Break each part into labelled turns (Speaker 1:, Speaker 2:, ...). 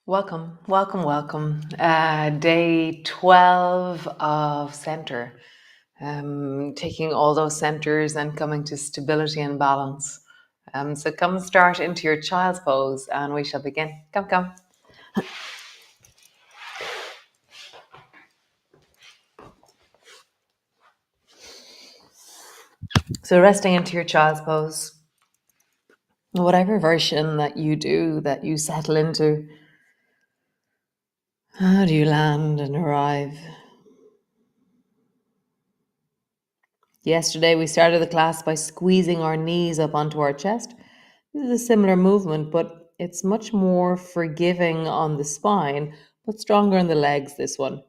Speaker 1: Welcome, welcome, welcome. Day 12 of center. Taking all those centers and coming to stability and balance. So come start into your child's pose and we shall begin. Come, come. So resting into your child's pose. Whatever version that you do, that you settle into, how do you land and arrive? Yesterday, we started the class by squeezing our knees up onto our chest. This is a similar movement, but it's much more forgiving on the spine, but stronger on the legs, this one.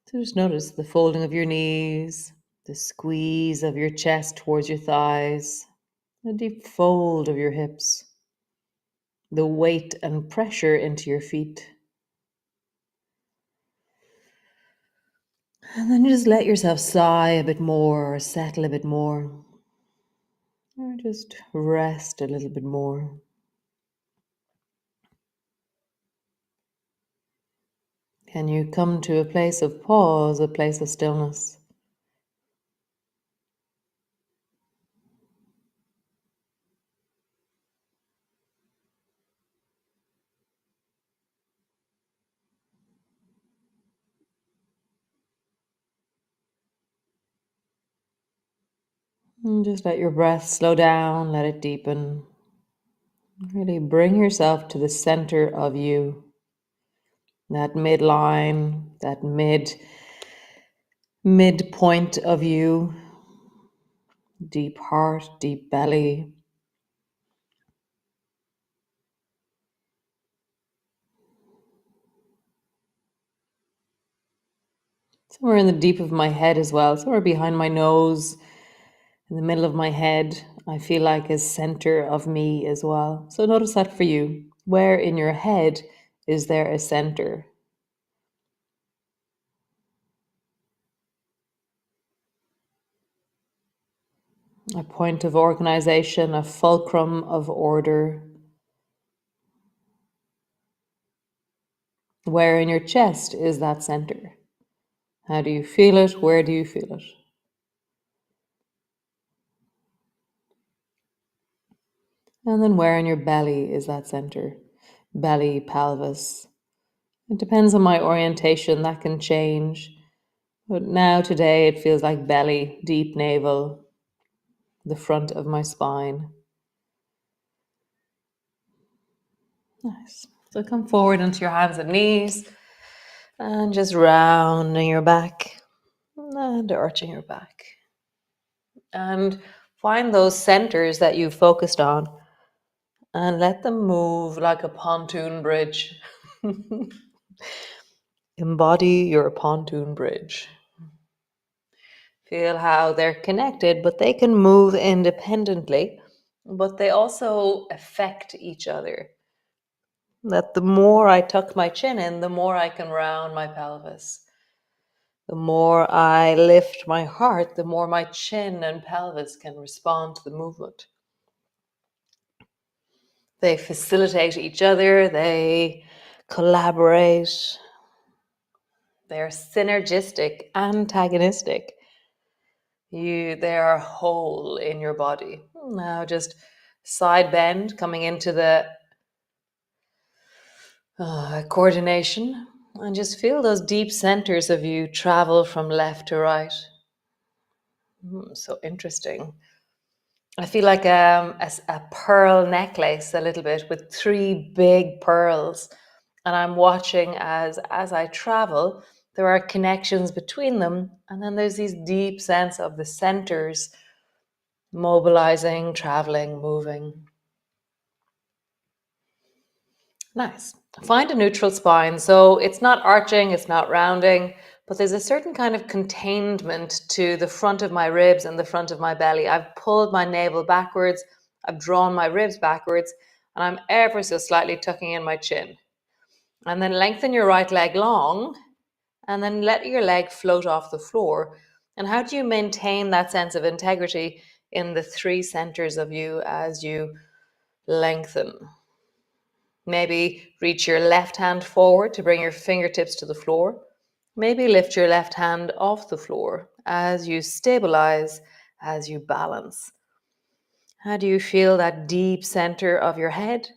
Speaker 1: So just notice the folding of your knees, the squeeze of your chest towards your thighs, a deep fold of your hips, the weight and pressure into your feet. And then just let yourself sigh a bit more or settle a bit more. Or just rest a little bit more. Can you come to a place of pause, a place of stillness? And just let your breath slow down, let it deepen. Really bring yourself to the center of you, that midline, that midpoint of you, deep heart, deep belly. Somewhere in the deep of my head as well, somewhere behind my nose, in the middle of my head, I feel like is center of me as well. So notice that for you. Where in your head is there a center? A point of organization, a fulcrum of order. Where in your chest is that center? How do you feel it? Where do you feel it? And then where in your belly is that center? Belly, pelvis. It depends on my orientation, that can change. But now, today, it feels like belly, deep navel, the front of my spine. Nice. So come forward into your hands and knees and just rounding your back and arching your back. And find those centers that you focused on and let them move like a pontoon bridge. Embody your pontoon bridge. Feel how they're connected, but they can move independently, but they also affect each other. That the more I tuck my chin in, the more I can round my pelvis. The more I lift my heart, the more my chin and pelvis can respond to the movement. They facilitate each other, they collaborate, they're synergistic, antagonistic. They are whole in your body. Now just side bend, coming into the coordination, and just feel those deep centers of you travel from left to right. So interesting. I feel like a pearl necklace a little bit with three big pearls. And I'm watching as I travel, there are connections between them. And then there's these deep sense of the centers mobilizing, traveling, moving. Nice. Find a neutral spine. So it's not arching, it's not rounding, but there's a certain kind of containment to the front of my ribs and the front of my belly. I've pulled my navel backwards, I've drawn my ribs backwards, and I'm ever so slightly tucking in my chin. And then lengthen your right leg long, and then let your leg float off the floor. And how do you maintain that sense of integrity in the three centers of you as you lengthen? Maybe reach your left hand forward to bring your fingertips to the floor. Maybe lift your left hand off the floor as you stabilize, as you balance. How do you feel that deep center of your head,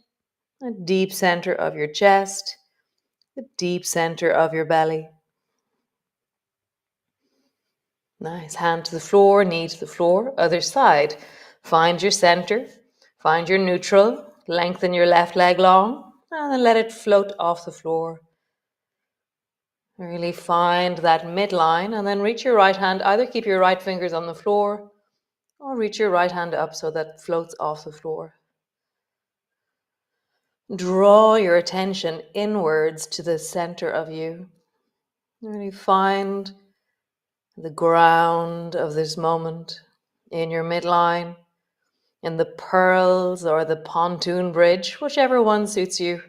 Speaker 1: the deep center of your chest, the deep center of your belly? Nice. Hand to the floor, knee to the floor. Other side. Find your center, find your neutral, lengthen your left leg long, and then let it float off the floor. Really find that midline and then reach your right hand. Either keep your right fingers on the floor or reach your right hand up so that floats off the floor. Draw your attention inwards to the center of you. Really find the ground of this moment in your midline, in the pearls or the pontoon bridge, whichever one suits you.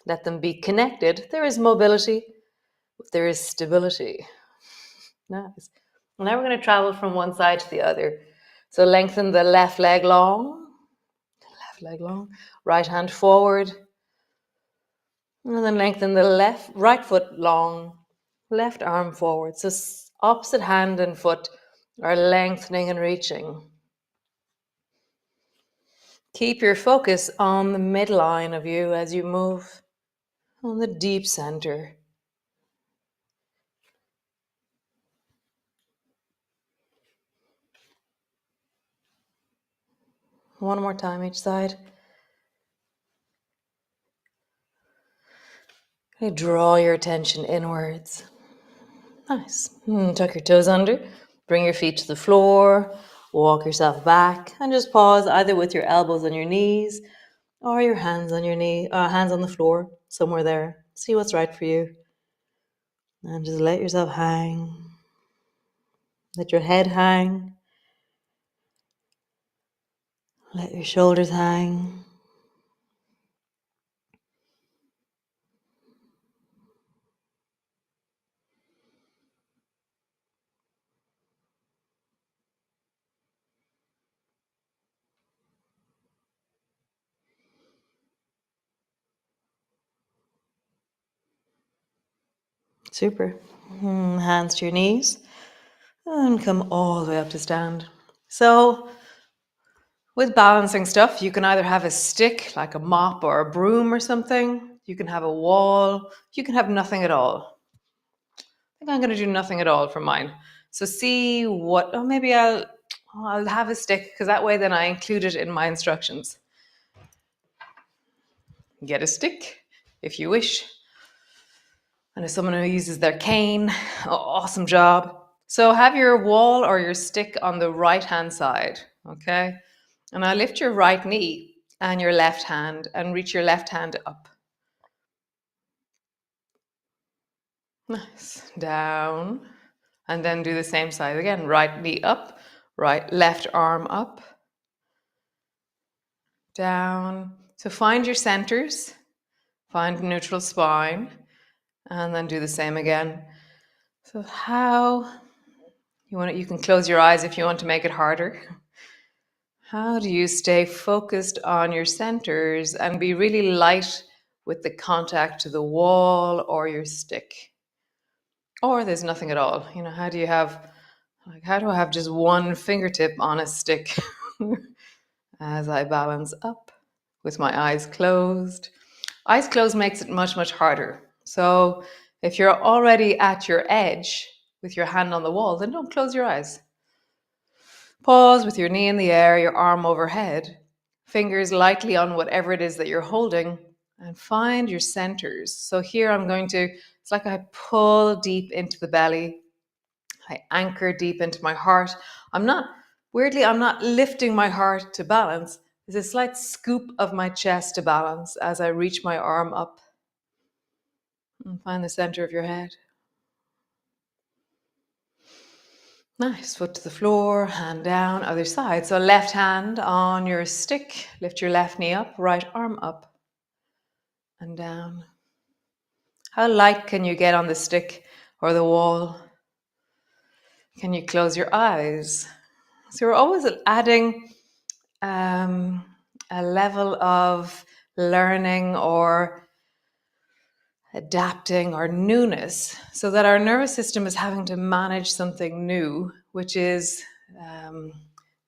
Speaker 1: Let them be connected. There is mobility, but there is stability. Nice. Now we're going to travel from one side to the other. So lengthen the left leg long, right hand forward, and then lengthen the right foot long, left arm forward. So opposite hand and foot are lengthening and reaching. Keep your focus on the midline of you as you move, on the deep center. One more time each side. Okay, draw your attention inwards. Nice. Tuck your toes under. Bring your feet to the floor. Walk yourself back and just pause either with your elbows on your knees or your hands on your hands on the floor, somewhere there. See what's right for you. And just let yourself hang. Let your head hang. Let your shoulders hang. Super. Hands to your knees and come all the way up to stand. So with balancing stuff, you can either have a stick like a mop or a broom or something. You can have a wall. You can have nothing at all. I think I'm going to do nothing at all for mine. So see what, oh, maybe I'll have a stick because that way then I include it in my instructions. Get a stick if you wish. And as someone who uses their cane, awesome job. So have your wall or your stick on the right hand side, okay? And now lift your right knee and your left hand and reach your left hand up. Nice. Down. And then do the same side again. Right knee up, left arm up, down. So find your centers, find neutral spine, and then do the same again. So how you can close your eyes if you want to make it harder. How do you stay focused on your centers and be really light with the contact to the wall or your stick? Or there's nothing at all. How do I have just one fingertip on a stick as I balance up with my eyes closed? Eyes closed makes it much, much harder. So if you're already at your edge with your hand on the wall, then don't close your eyes. Pause with your knee in the air, your arm overhead, fingers lightly on whatever it is that you're holding, and find your centers. So here it's like I pull deep into the belly. I anchor deep into my heart. I'm not lifting my heart to balance. There's a slight scoop of my chest to balance as I reach my arm up. And find the center of your head. Nice. Foot to the floor, hand down, other side. So left hand on your stick. Lift your left knee up, right arm up and down. How light can you get on the stick or the wall? Can you close your eyes? So we're always adding a level of learning or adapting or newness, so that our nervous system is having to manage something new, which is um,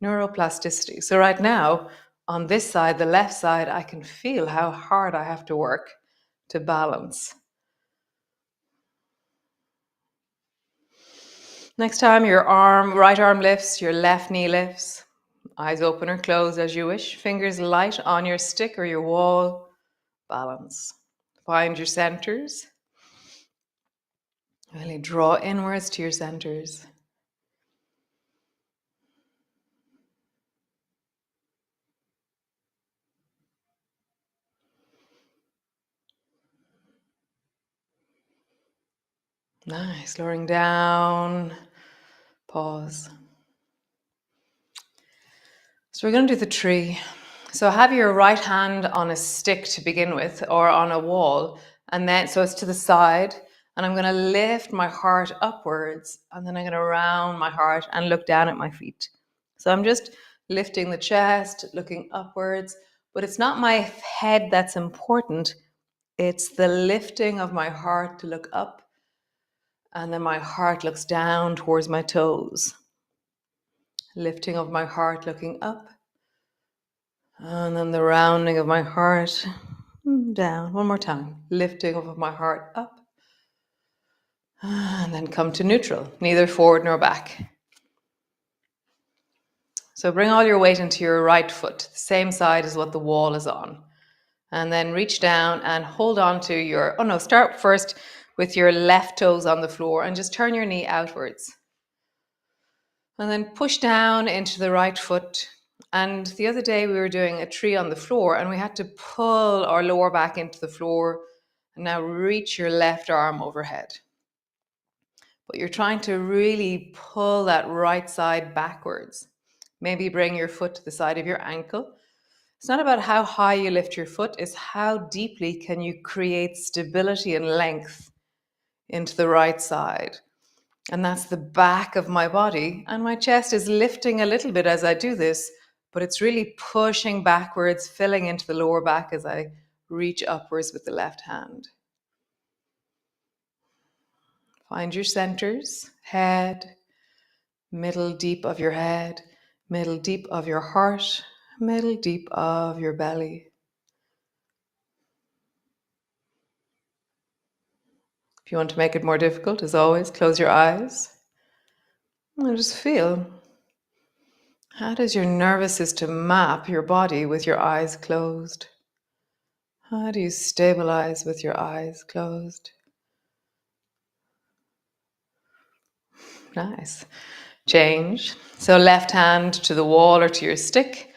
Speaker 1: neuroplasticity. So, right now, on this side, the left side, I can feel how hard I have to work to balance. Next time your right arm lifts, your left knee lifts, eyes open or closed as you wish, fingers light on your stick or your wall, balance. Find your centers. Really draw inwards to your centers. Nice. Lowering down. Pause. So we're going to do the tree. So have your right hand on a stick to begin with, or on a wall, and then so it's to the side. And I'm going to lift my heart upwards, and then I'm going to round my heart and look down at my feet. So I'm just lifting the chest, looking upwards, but it's not my head that's important. It's the lifting of my heart to look up, and then my heart looks down towards my toes. Lifting of my heart, looking up, and then the rounding of my heart down. One more time. Lifting of my heart up, and then come to neutral, neither forward nor back. So bring all your weight into your right foot, the same side as what the wall is on. And then reach down and hold on to your, start first with your left toes on the floor and just turn your knee outwards. And then push down into the right foot. And the other day we were doing a tree on the floor and we had to pull our lower back into the floor. And now reach your left arm overhead. But you're trying to really pull that right side backwards. Maybe bring your foot to the side of your ankle. It's not about how high you lift your foot, it's how deeply can you create stability and length into the right side. And that's the back of my body. And my chest is lifting a little bit as I do this, but it's really pushing backwards, filling into the lower back as I reach upwards with the left hand. Find your centers, head, middle deep of your head, middle deep of your heart, middle deep of your belly. If you want to make it more difficult, as always, close your eyes and just feel. How does your nervous system map your body with your eyes closed? How do you stabilize with your eyes closed? Nice. Change. So left hand to the wall or to your stick.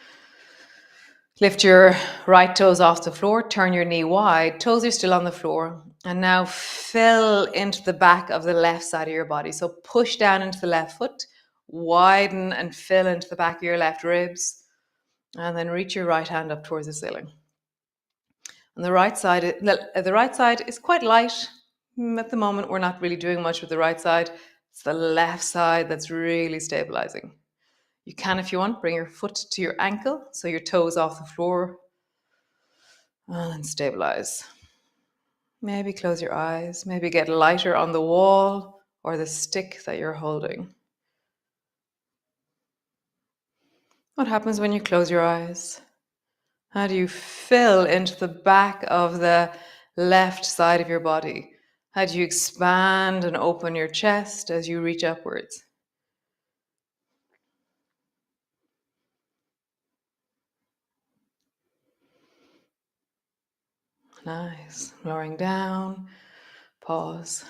Speaker 1: Lift your right toes off the floor. Turn your knee wide. Toes are still on the floor. And now fill into the back of the left side of your body. So push down into the left foot. Widen and fill into the back of your left ribs. And then reach your right hand up towards the ceiling. On the right side is quite light. At the moment, we're not really doing much with the right side. It's the left side that's really stabilizing. You can, if you want, bring your foot to your ankle, so your toes off the floor, and stabilize. Maybe close your eyes, maybe get lighter on the wall or the stick that you're holding. What happens when you close your eyes? How do you fill into the back of the left side of your body? How do you expand and open your chest as you reach upwards? Nice. Lowering down. Pause.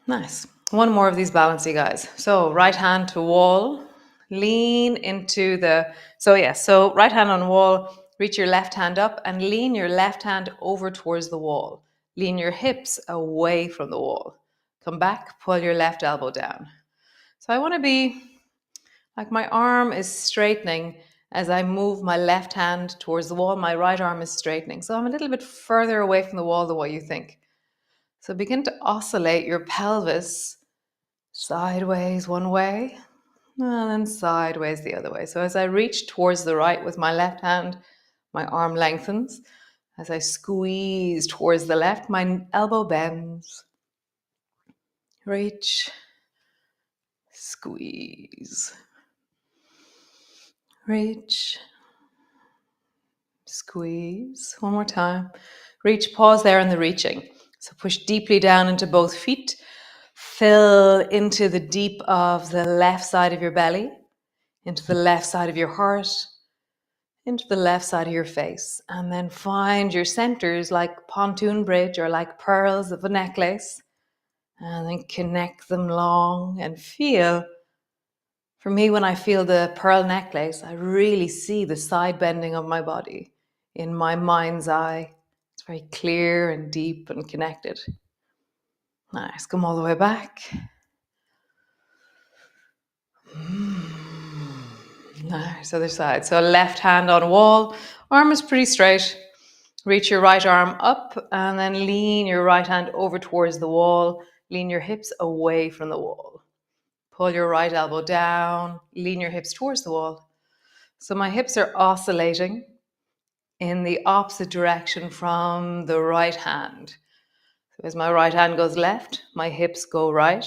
Speaker 1: Nice. One more of these balancy guys. So right hand to wall. Lean into so right hand on wall. Reach your left hand up and lean your left hand over towards the wall. Lean your hips away from the wall. Come back, pull your left elbow down. So I want to be like my arm is straightening as I move my left hand towards the wall. My right arm is straightening. So I'm a little bit further away from the wall than what you think. So begin to oscillate your pelvis sideways one way And then sideways the other way. So as I reach towards the right with my left hand, my arm lengthens. As I squeeze towards the left, my elbow bends. Reach, squeeze. Reach, squeeze. One more time. Reach, pause there in the reaching. So push deeply down into both feet. Fill into the deep of the left side of your belly, into the left side of your heart, into the left side of your face. And then find your centers like pontoon bridge or like pearls of a necklace. And then connect them long and feel. For me, when I feel the pearl necklace, I really see the side bending of my body in my mind's eye. It's very clear and deep and connected. Nice. Come all the way back. Nice. Other side. So left hand on wall. Arm is pretty straight. Reach your right arm up and then lean your right hand over towards the wall. Lean your hips away from the wall. Pull your right elbow down. Lean your hips towards the wall. So my hips are oscillating in the opposite direction from the right hand. So as my right hand goes left, my hips go right.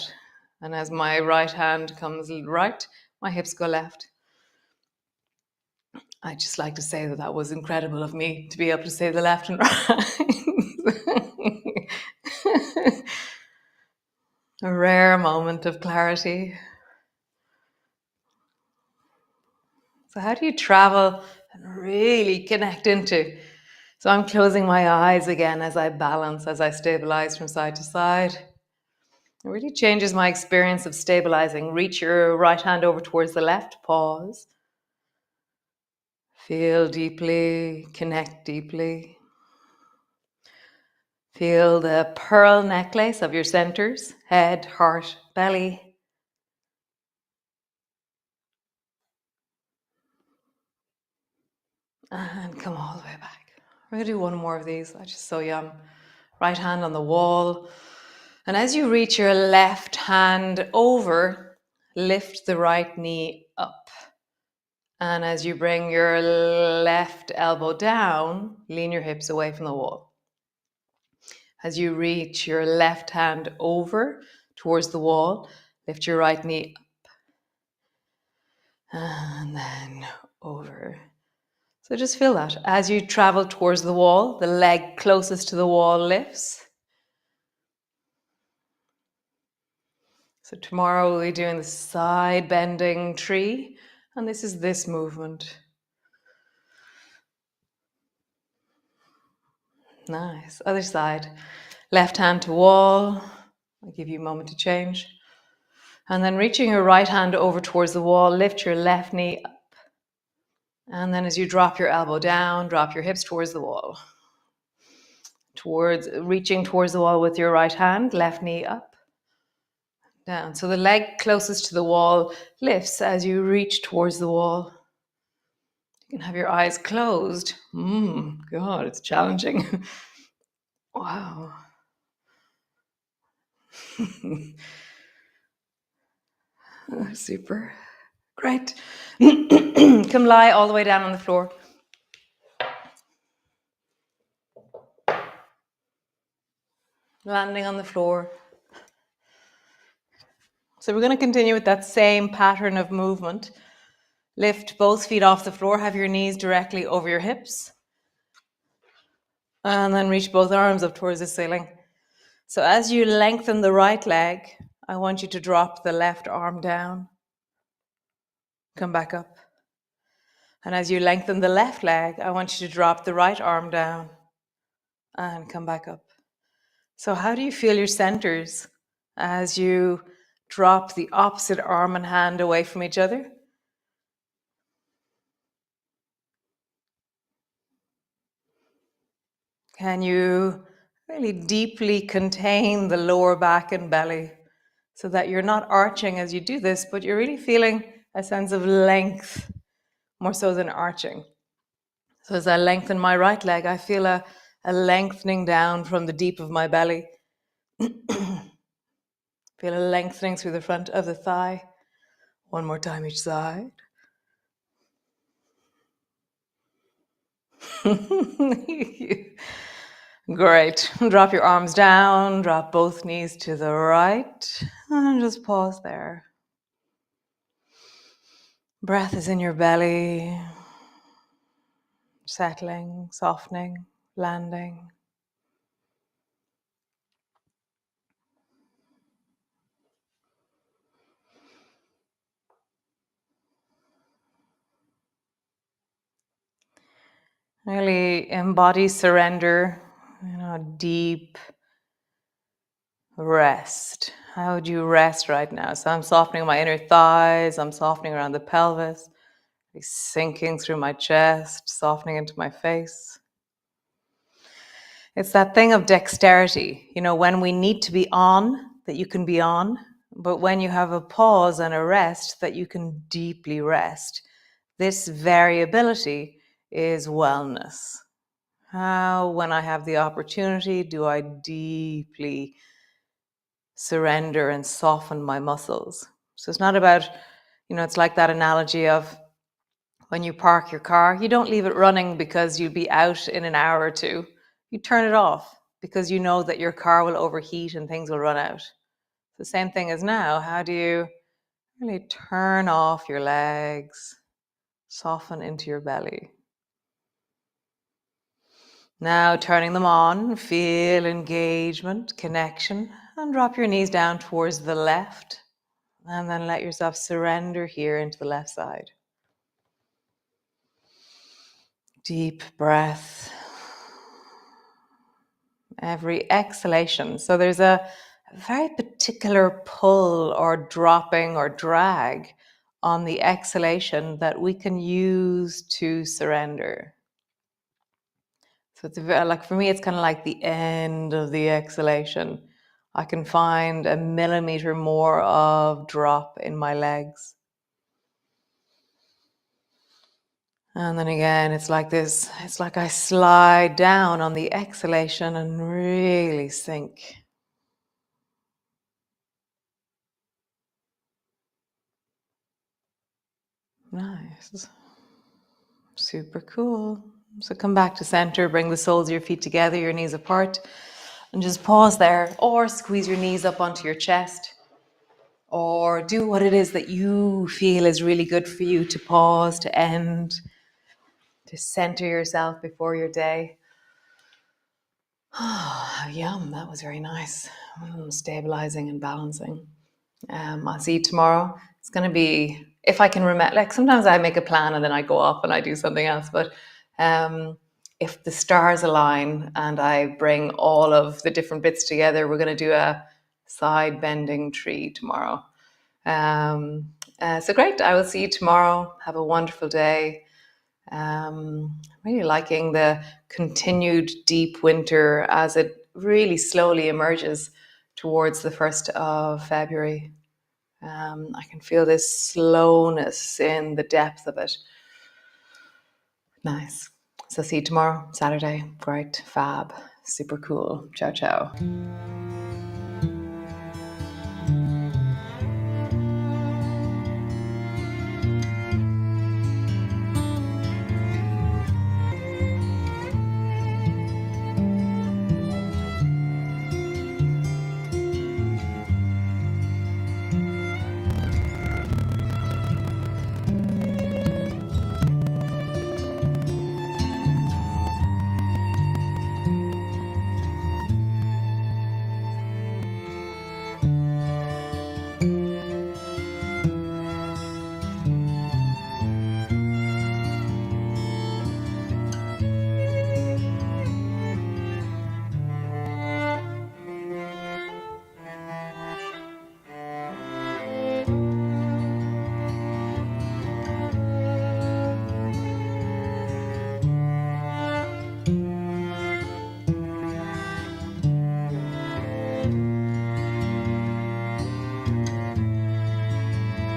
Speaker 1: And as my right hand comes right, my hips go left. I just like to say that that was incredible of me to be able to say the left and right. A rare moment of clarity. So how do you travel and really connect into? So I'm closing my eyes again as I balance, as I stabilize from side to side. It really changes my experience of stabilizing. Reach your right hand over towards the left, pause. Feel deeply, connect deeply. Feel the pearl necklace of your centers, head, heart, belly. And come all the way back. We're going to do one more of these. I just so yum. Right hand on the wall. And as you reach your left hand over, lift the right knee up. And as you bring your left elbow down, lean your hips away from the wall. As you reach your left hand over towards the wall, lift your right knee up. And then over. So just feel that. As you travel towards the wall, the leg closest to the wall lifts. So tomorrow we'll be doing the side bending tree, and this is this movement. Nice. Other side. Left hand to wall. I'll give you a moment to change. And then reaching your right hand over towards the wall, lift your left knee up. And then as you drop your elbow down, drop your hips towards the wall. Reaching towards the wall with your right hand, left knee up. Down. So the leg closest to the wall lifts as you reach towards the wall. You can have your eyes closed. God, it's challenging. Wow. Super. Great. Come lie all the way down on the floor. Landing on the floor. So we're going to continue with that same pattern of movement. Lift both feet off the floor. Have your knees directly over your hips. And then reach both arms up towards the ceiling. So as you lengthen the right leg, I want you to drop the left arm down. Come back up. And as you lengthen the left leg, I want you to drop the right arm down and come back up. So how do you feel your centers as you drop the opposite arm and hand away from each other? Can you really deeply contain the lower back and belly so that you're not arching as you do this, but you're really feeling a sense of length more so than arching? So as I lengthen my right leg, I feel a lengthening down from the deep of my belly. Feel a lengthening through the front of the thigh. One more time each side. Great. Drop your arms down, drop both knees to the right, and just pause there. Breath is in your belly, settling, softening, landing. Really embody surrender, deep rest. How would you rest right now? So I'm softening my inner thighs, I'm softening around the pelvis, sinking through my chest, softening into my face. It's that thing of dexterity, when we need to be on, that you can be on, but when you have a pause and a rest, that you can deeply rest. This variability is wellness. How, when I have the opportunity, do I deeply surrender and soften my muscles? So it's not about, it's like that analogy of when you park your car, you don't leave it running because you'll be out in an hour or two. You turn it off because you know that your car will overheat and things will run out. The same thing as now. How do you really turn off your legs, soften into your belly? Now turning them on, feel engagement, connection, and drop your knees down towards the left. And then let yourself surrender here into the left side. Deep breath. Every exhalation. So there's a very particular pull or dropping or drag on the exhalation that we can use to surrender. So it's like, for me, it's kind of like the end of the exhalation. I can find a millimeter more of drop in my legs. And then again, it's like this. It's like I slide down on the exhalation and really sink. Nice. Super cool. So come back to center, bring the soles of your feet together, your knees apart, and just pause there, or squeeze your knees up onto your chest, or do what it is that you feel is really good for you to pause, to end, to center yourself before your day. Yum, that was very nice. Stabilizing and balancing. I'll see you tomorrow. It's going to be, if I can remember, like sometimes I make a plan and then I go off and I do something else. But if the stars align and I bring all of the different bits together, we're going to do a side bending tree tomorrow. So great. I will see you tomorrow. Have a wonderful day. Really liking the continued deep winter as it really slowly emerges towards the 1st of February. I can feel this slowness in the depth of it. Nice. So see you tomorrow, Saturday. Great, fab, super cool. Ciao, ciao.